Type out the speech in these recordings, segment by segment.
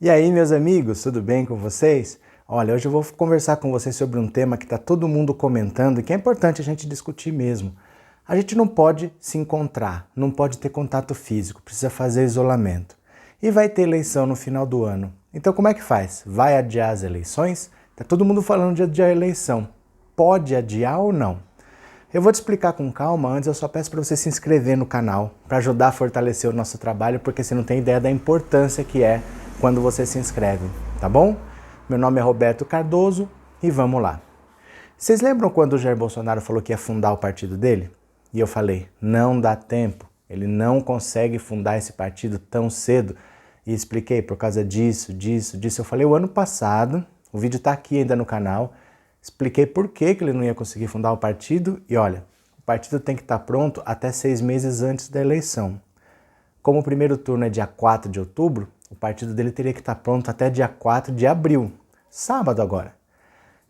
E aí, meus amigos, tudo bem com vocês? Olha, hoje eu vou conversar com vocês sobre um tema que está todo mundo comentando e que é importante a gente discutir mesmo. A gente não pode se encontrar, não pode ter contato físico, precisa fazer isolamento. E vai ter eleição no final do ano. Então como é que faz? Vai adiar as eleições? Está todo mundo falando de adiar a eleição. Pode adiar ou não? Eu vou te explicar com calma, antes eu só peço para você se inscrever no canal, para ajudar a fortalecer o nosso trabalho, porque você não tem ideia da importância que é quando você se inscreve, tá bom? Meu nome é Roberto Cardoso e vamos lá. Vocês lembram quando o Jair Bolsonaro falou que ia fundar o partido dele? E eu falei, não dá tempo, ele não consegue fundar esse partido tão cedo. E expliquei por causa disso. Eu falei o ano passado, o vídeo está aqui ainda no canal, expliquei por que ele não ia conseguir fundar o partido e olha, o partido tem que estar pronto até 6 meses antes da eleição. Como o primeiro turno é dia 4 de outubro, o partido dele teria que estar pronto até dia 4 de abril, sábado agora.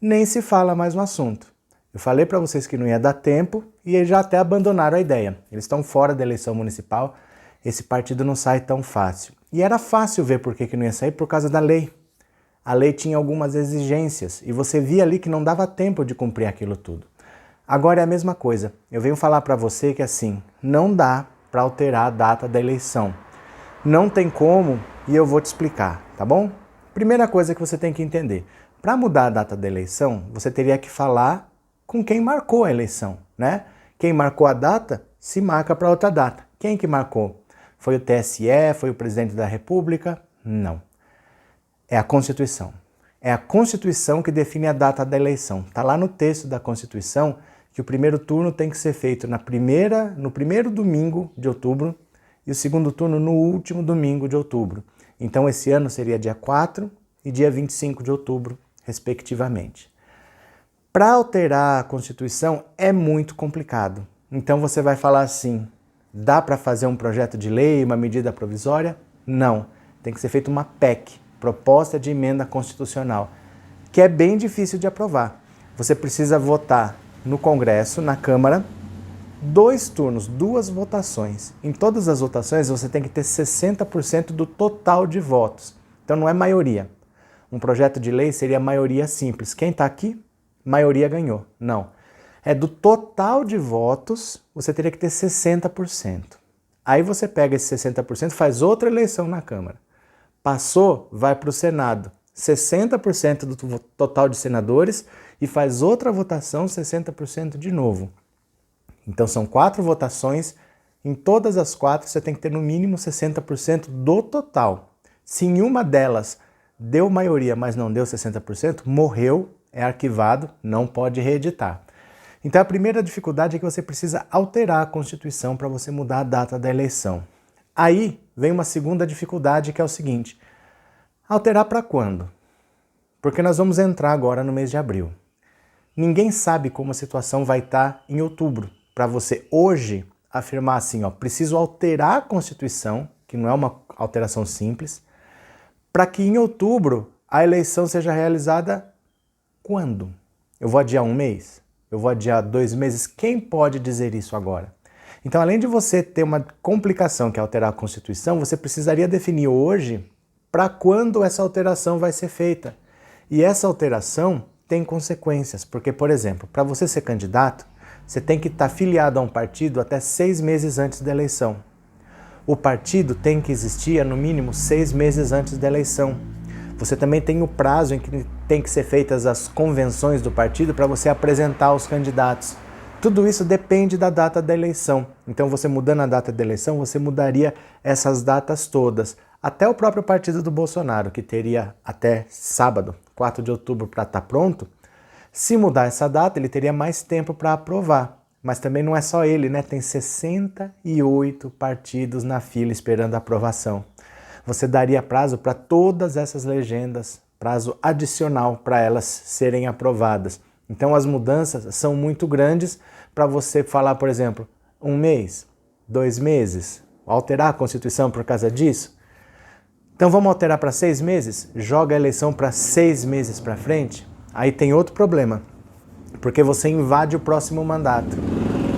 Nem se fala mais no assunto. Eu falei para vocês que não ia dar tempo e eles já até abandonaram a ideia. Eles estão fora da eleição municipal, esse partido não sai tão fácil. E era fácil ver por que não ia sair por causa da lei. A lei tinha algumas exigências e você via ali que não dava tempo de cumprir aquilo tudo. Agora é a mesma coisa. Eu venho falar para você que assim, não dá para alterar a data da eleição. Não tem como e eu vou te explicar, tá bom? Primeira coisa que você tem que entender. Para mudar a data da eleição, você teria que falar com quem marcou a eleição, né? Quem marcou a data, se marca para outra data. Quem que marcou? Foi o TSE? Foi o presidente da República? Não. É a Constituição. É a Constituição que define a data da eleição. Está lá no texto da Constituição que o primeiro turno tem que ser feito no primeiro domingo de outubro e o segundo turno no último domingo de outubro. Então esse ano seria dia 4 e dia 25 de outubro, respectivamente. Para alterar a Constituição é muito complicado. Então você vai falar assim, dá para fazer um projeto de lei, uma medida provisória? Não. Tem que ser feita uma PEC, Proposta de Emenda Constitucional, que é bem difícil de aprovar. Você precisa votar no Congresso, na Câmara, 2 turnos, 2 votações. Em todas as votações você tem que ter 60% do total de votos. Então não é maioria. Um projeto de lei seria maioria simples. Quem está aqui, maioria ganhou. Não. É do total de votos, você teria que ter 60%. Aí você pega esse 60% e faz outra eleição na Câmara. Passou, vai para o Senado. 60% do total de senadores e faz outra votação, 60% de novo. Então são 4 votações, em todas as 4 você tem que ter no mínimo 60% do total. Se em uma delas deu maioria, mas não deu 60%, morreu, é arquivado, não pode reeditar. Então a primeira dificuldade é que você precisa alterar a Constituição para você mudar a data da eleição. Aí vem uma segunda dificuldade que é o seguinte, alterar para quando? Porque nós vamos entrar agora no mês de abril. Ninguém sabe como a situação vai estar em outubro. Para você hoje afirmar assim, ó, preciso alterar a Constituição, que não é uma alteração simples, para que em outubro a eleição seja realizada quando? Eu vou adiar 1 mês? Eu vou adiar 2 meses? Quem pode dizer isso agora? Então, além de você ter uma complicação que é alterar a Constituição, você precisaria definir hoje para quando essa alteração vai ser feita. E essa alteração tem consequências, porque, por exemplo, para você ser candidato, você tem que estar filiado a um partido até 6 meses antes da eleição. O partido tem que existir no mínimo 6 meses antes da eleição. Você também tem o prazo em que tem que ser feitas as convenções do partido para você apresentar os candidatos. Tudo isso depende da data da eleição. Então você mudando a data da eleição, você mudaria essas datas todas. Até o próprio partido do Bolsonaro, que teria até sábado, 4 de outubro, para estar pronto, se mudar essa data, ele teria mais tempo para aprovar. Mas também não é só ele, né? Tem 68 partidos na fila esperando a aprovação. Você daria prazo para todas essas legendas, prazo adicional para elas serem aprovadas. Então as mudanças são muito grandes para você falar, por exemplo, 1 mês, 2 meses, alterar a Constituição por causa disso. Então vamos alterar para 6 meses? Joga a eleição para 6 meses para frente? Aí tem outro problema, porque você invade o próximo mandato.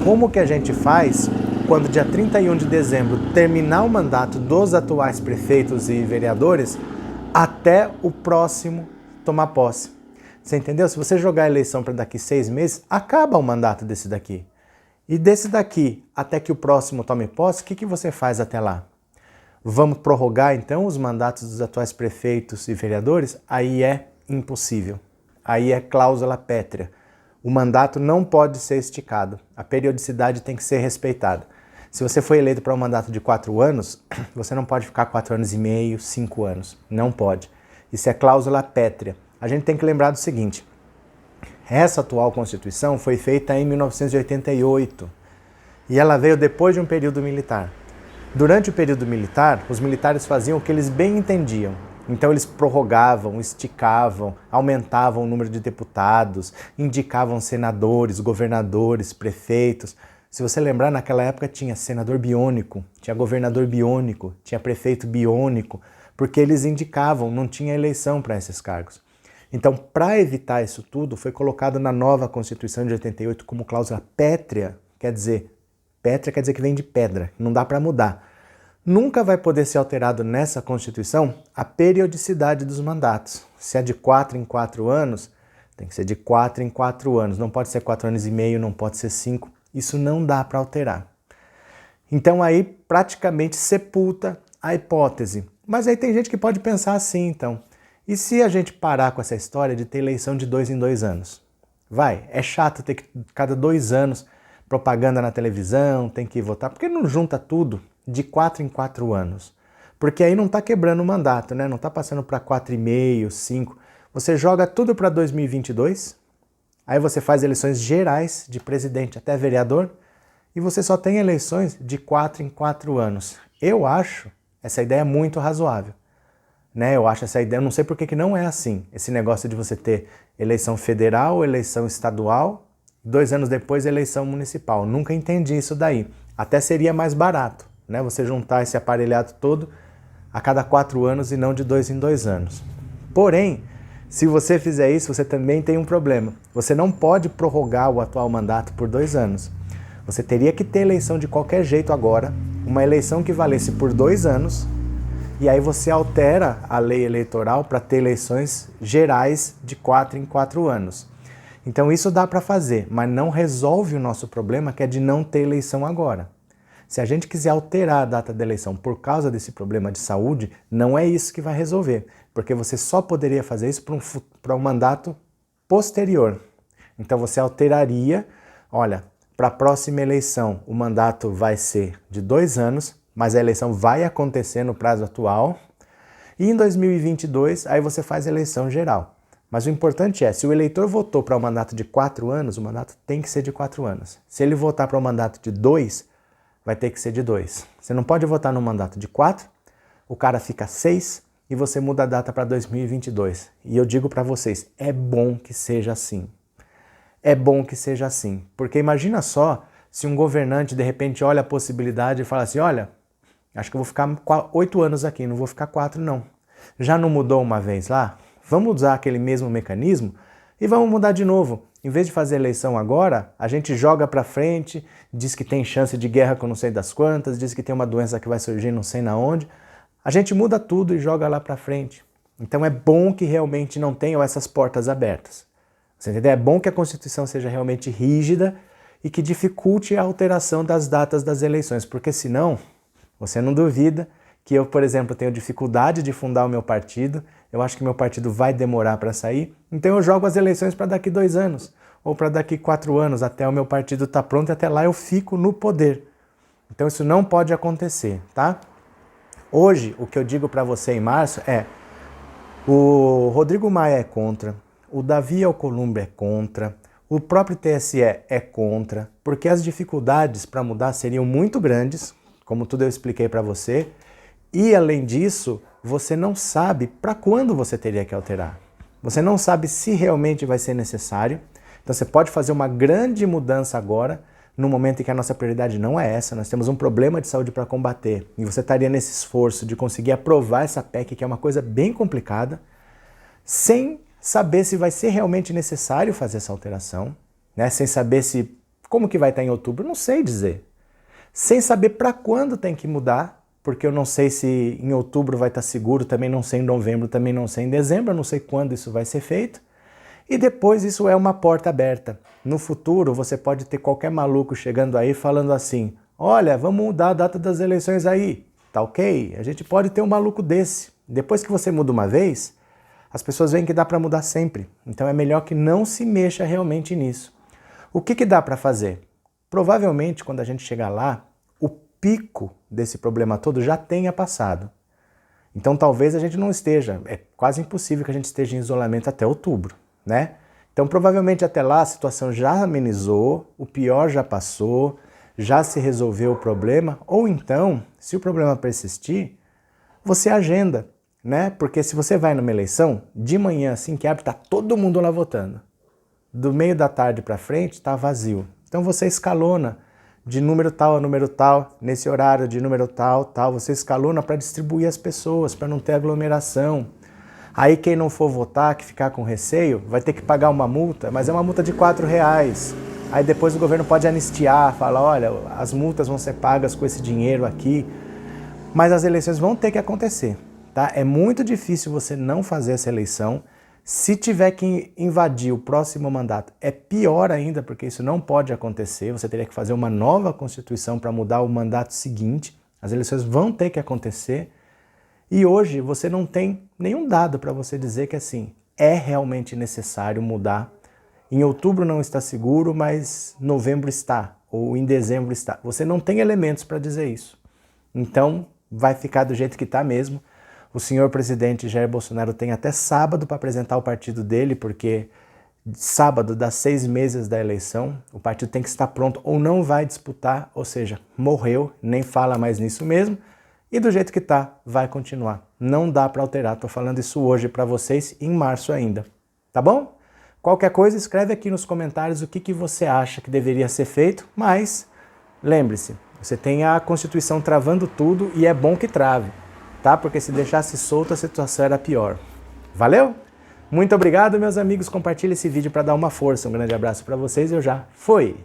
Como que a gente faz quando dia 31 de dezembro terminar o mandato dos atuais prefeitos e vereadores, até o próximo tomar posse. Você entendeu? Se você jogar a eleição para daqui 6 meses, acaba o mandato desse daqui. E desse daqui até que o próximo tome posse, o que você faz até lá? Vamos prorrogar então os mandatos dos atuais prefeitos e vereadores? Aí é impossível. Aí é cláusula pétrea. O mandato não pode ser esticado. A periodicidade tem que ser respeitada. Se você foi eleito para um mandato de 4 anos, você não pode ficar 4 anos e meio, 5 anos. Não pode. Isso é cláusula pétrea. A gente tem que lembrar do seguinte: essa atual Constituição foi feita em 1988 e ela veio depois de um período militar. Durante o período militar, os militares faziam o que eles bem entendiam. Então eles prorrogavam, esticavam, aumentavam o número de deputados, indicavam senadores, governadores, prefeitos. Se você lembrar, naquela época tinha senador biônico, tinha governador biônico, tinha prefeito biônico, porque eles indicavam, não tinha eleição para esses cargos. Então, para evitar isso tudo, foi colocado na nova Constituição de 88 como cláusula pétrea, pétrea quer dizer que vem de pedra, não dá para mudar. Nunca vai poder ser alterado nessa Constituição a periodicidade dos mandatos. Se é de 4 em 4 anos, tem que ser de 4 em 4 anos. Não pode ser 4 anos e meio, não pode ser 5. Isso não dá para alterar. Então aí praticamente sepulta a hipótese. Mas aí tem gente que pode pensar assim, então. E se a gente parar com essa história de ter eleição de 2 em 2 anos? É chato ter que, cada 2 anos, propaganda na televisão, tem que votar. Por que não junta tudo de 4 em 4 anos? Porque aí não está quebrando o mandato, né? Não está passando para 4,5, 5. Você joga tudo para 2022, aí você faz eleições gerais de presidente até vereador, e você só tem eleições de 4 em 4 anos. Eu acho essa ideia muito razoável. Eu acho essa ideia, eu não sei por que não é assim. Esse negócio de você ter eleição federal, eleição estadual, 2 anos depois eleição municipal. Nunca entendi isso daí. Até seria mais barato, né? Você juntar esse aparelhado todo a cada 4 anos e não de 2 em 2 anos. Porém, se você fizer isso, você também tem um problema. Você não pode prorrogar o atual mandato por 2 anos. Você teria que ter eleição de qualquer jeito agora, uma eleição que valesse por 2 anos, e aí você altera a lei eleitoral para ter eleições gerais de 4 em 4 anos. Então isso dá para fazer, mas não resolve o nosso problema, que é de não ter eleição agora. Se a gente quiser alterar a data da eleição por causa desse problema de saúde, não é isso que vai resolver, porque você só poderia fazer isso para um mandato posterior. Então você alteraria, olha, para a próxima eleição o mandato vai ser de 2 anos, mas a eleição vai acontecer no prazo atual, e em 2022 aí você faz a eleição geral. Mas o importante é, se o eleitor votou para um mandato de 4 anos, o mandato tem que ser de 4 anos. Se ele votar para um mandato de 2, vai ter que ser de 2. Você não pode votar no mandato de 4, o cara fica 6 e você muda a data para 2022. E eu digo para vocês, é bom que seja assim. É bom que seja assim. Porque imagina só se um governante de repente olha a possibilidade e fala assim, olha, acho que eu vou ficar 8 anos aqui, não vou ficar 4 não. Já não mudou uma vez lá? Vamos usar aquele mesmo mecanismo e vamos mudar de novo. Em vez de fazer eleição agora, a gente joga para frente, diz que tem chance de guerra com não sei das quantas, diz que tem uma doença que vai surgir não sei na onde. A gente muda tudo e joga lá para frente. Então é bom que realmente não tenham essas portas abertas. Você entendeu? É bom que a Constituição seja realmente rígida e que dificulte a alteração das datas das eleições, porque senão, você não duvida que eu, por exemplo, tenho dificuldade de fundar o meu partido, eu acho que meu partido vai demorar para sair, então eu jogo as eleições para daqui 2 anos, ou para daqui 4 anos, até o meu partido estar pronto e até lá eu fico no poder. Então isso não pode acontecer, tá? Hoje, o que eu digo para você em março é, o Rodrigo Maia é contra, o Davi Alcolumbre é contra, o próprio TSE é contra, porque as dificuldades para mudar seriam muito grandes, como tudo eu expliquei para você, e além disso, você não sabe para quando você teria que alterar. Você não sabe se realmente vai ser necessário, então você pode fazer uma grande mudança agora, no momento em que a nossa prioridade não é essa, nós temos um problema de saúde para combater, e você estaria nesse esforço de conseguir aprovar essa PEC, que é uma coisa bem complicada, sem saber se vai ser realmente necessário fazer essa alteração, né? Sem saber como que vai estar em outubro, não sei dizer. Sem saber para quando tem que mudar, porque eu não sei se em outubro vai estar seguro, também não sei em novembro, também não sei em dezembro, eu não sei quando isso vai ser feito. E depois isso é uma porta aberta. No futuro você pode ter qualquer maluco chegando aí falando assim, olha, vamos mudar a data das eleições aí, tá ok? A gente pode ter um maluco desse. Depois que você muda uma vez, as pessoas veem que dá para mudar sempre. Então é melhor que não se mexa realmente nisso. O que dá para fazer? Provavelmente quando a gente chegar lá, o pico desse problema todo já tenha passado. Então talvez a gente não esteja, é quase impossível que a gente esteja em isolamento até outubro, né? Então provavelmente até lá a situação já amenizou, o pior já passou, já se resolveu o problema, ou então, se o problema persistir, você agenda, né? Porque se você vai numa eleição, de manhã assim que abre, tá todo mundo lá votando. Do meio da tarde para frente está vazio. Então você escalona de número tal a número tal, nesse horário de número tal, tal, você escalona para distribuir as pessoas, para não ter aglomeração. Aí quem não for votar, que ficar com receio, vai ter que pagar uma multa, mas é uma multa de R$4. Aí depois o governo pode anistiar, falar, olha, as multas vão ser pagas com esse dinheiro aqui, mas as eleições vão ter que acontecer, tá? É muito difícil você não fazer essa eleição. Se tiver que invadir o próximo mandato, é pior ainda, porque isso não pode acontecer. Você teria que fazer uma nova Constituição para mudar o mandato seguinte. As eleições vão ter que acontecer. E hoje você não tem nenhum dado para você dizer que assim, é realmente necessário mudar. Em outubro não está seguro, mas novembro está, ou em dezembro está. Você não tem elementos para dizer isso. Então, vai ficar do jeito que está mesmo. O senhor presidente Jair Bolsonaro tem até sábado para apresentar o partido dele, porque sábado dá 6 meses da eleição, o partido tem que estar pronto ou não vai disputar, ou seja, morreu, nem fala mais nisso mesmo, e do jeito que está, vai continuar. Não dá para alterar, estou falando isso hoje para vocês, em março ainda, tá bom? Qualquer coisa, escreve aqui nos comentários o que você acha que deveria ser feito, mas lembre-se, você tem a Constituição travando tudo e é bom que trave. Tá? Porque se deixasse solto a situação era pior. Valeu? Muito obrigado, meus amigos. Compartilhe esse vídeo para dar uma força. Um grande abraço para vocês e eu já fui!